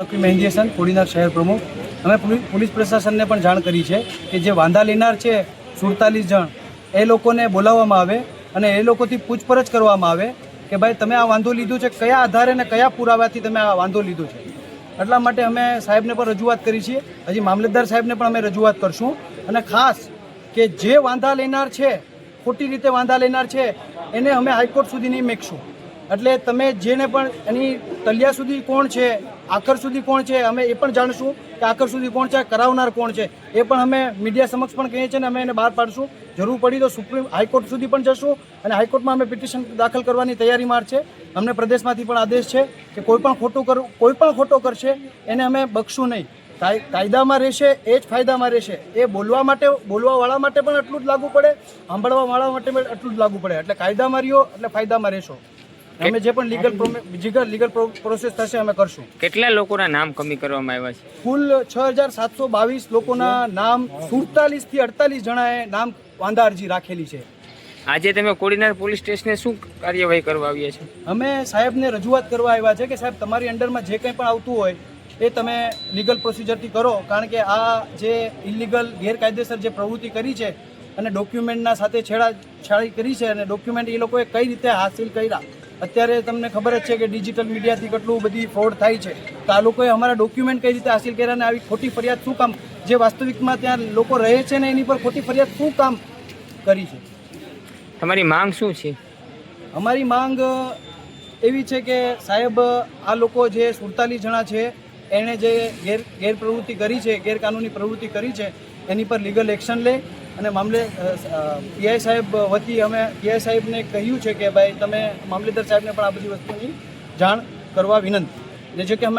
મહેંદી હસન કોડીનાર શહેર પ્રમુખ અમે પોલીસ પ્રશાસનને પણ જાણ કરી છે કે જે વાંધા લેનાર છે 47 જણ એ લોકોને બોલાવવામાં આવે અને એ લોકોથી પૂછપરછ કરવામાં આવે કે ભાઈ તમે આ વાંધો લીધો છે, કયા આધારે અને કયા પુરાવાથી તમે આ વાંધો લીધો છે. એટલા માટે અમે સાહેબને પણ રજૂઆત કરી છે. હજી મામલતદાર સાહેબને પણ અમે રજૂઆત કરશું અને ખાસ કે જે વાંધા લેનાર છે, ખોટી રીતે વાંધા લેનાર છે, એને અમે હાઈકોર્ટ સુધી નહીં મેકશું. એટલે તમે જેને પણ એની તલિયા સુધી કોણ છે, આખર સુધી કોણ છે, અમે એ પણ જાણશું કે આખર સુધી કોણ છે, કરાવનાર કોણ છે, એ પણ અમે મીડિયા સમક્ષ પણ કહીએ છીએ અને અમે એને બહાર પાડશું. જરૂર પડી તો સુપ્રીમ હાઈકોર્ટ સુધી પણ જશું અને હાઈકોર્ટમાં અમે પિટિશન દાખલ કરવાની તૈયારીમાં છે. અમને પ્રદેશમાંથી પણ આદેશ છે કે કોઈ પણ ખોટો કરશે એને અમે બક્ષશું નહીં. કાયદામાં રહેશે એ જ ફાયદામાં રહેશે. એ બોલવાવાળા માટે પણ એટલું જ લાગુ પડે, સાંભળવાવાળા માટે પણ એટલું જ લાગુ પડે. એટલે કાયદામાં રહ્યો એટલે ફાયદામાં રહેશો. અમે જે પણ લીગલ પ્રોસેસ થશે અમે કરશું. કેટલા લોકોના નામ કમી કરવામાં આવ્યા છે? કુલ 6722 લોકોના નામ 47 થી 48 જણાએ નામ વાંધા અરજી રાખેલી છે. આજે તમે કોડીનાર પોલીસ સ્ટેશને શું કાર્યવાહી કરવા આવ્યા છે? અમે સાહેબને રજૂઆત કરવા આવ્યા છે કે સાહેબ તમારી અંડરમાં જે કંઈ પણ આવતું હોય એ તમે લીગલ પ્રોસિજરથી કરો. કારણ કે આ જે ઇલીગલ ગેરકાયદેસર જે પ્રવૃત્તિ કરી છે અને ડોક્યુમેન્ટના સાથે છેડાછાડી કરી છે અને ડોક્યુમેન્ટ એ લોકોએ કઈ રીતે હાસિલ કર્યા, અત્યારે તમને ખબર જ છે કે ડિજિટલ મીડિયાથી કેટલું બધી ફ્રોડ થાય છે. તો આ લોકોએ અમારા ડોક્યુમેન્ટ કઈ રીતે હાસિલ કર્યા અને આવી ખોટી ફરિયાદ શું કામ, જે વાસ્તવિકમાં ત્યાં લોકો રહે છે ને એની પર ખોટી ફરિયાદ શું કામ કરી છે? તમારી માંગ શું છે? અમારી માંગ એવી છે કે સાહેબ આ લોકો જે 47 જણા છે એણે જે ગેરપ્રવૃત્તિ કરી છે, ગેરકાનૂની પ્રવૃત્તિ કરી છે, એની પર લીગલ એક્શન લે. અને મામલે પીઆઈ સાહેબ વતી અમે પીઆઈ સાહેબને કહ્યું છે કે ભાઈ તમે મામલેદાર સાહેબને પણ આ બધી વસ્તુની જાણ કરવા વિનંતી. જે કે અમે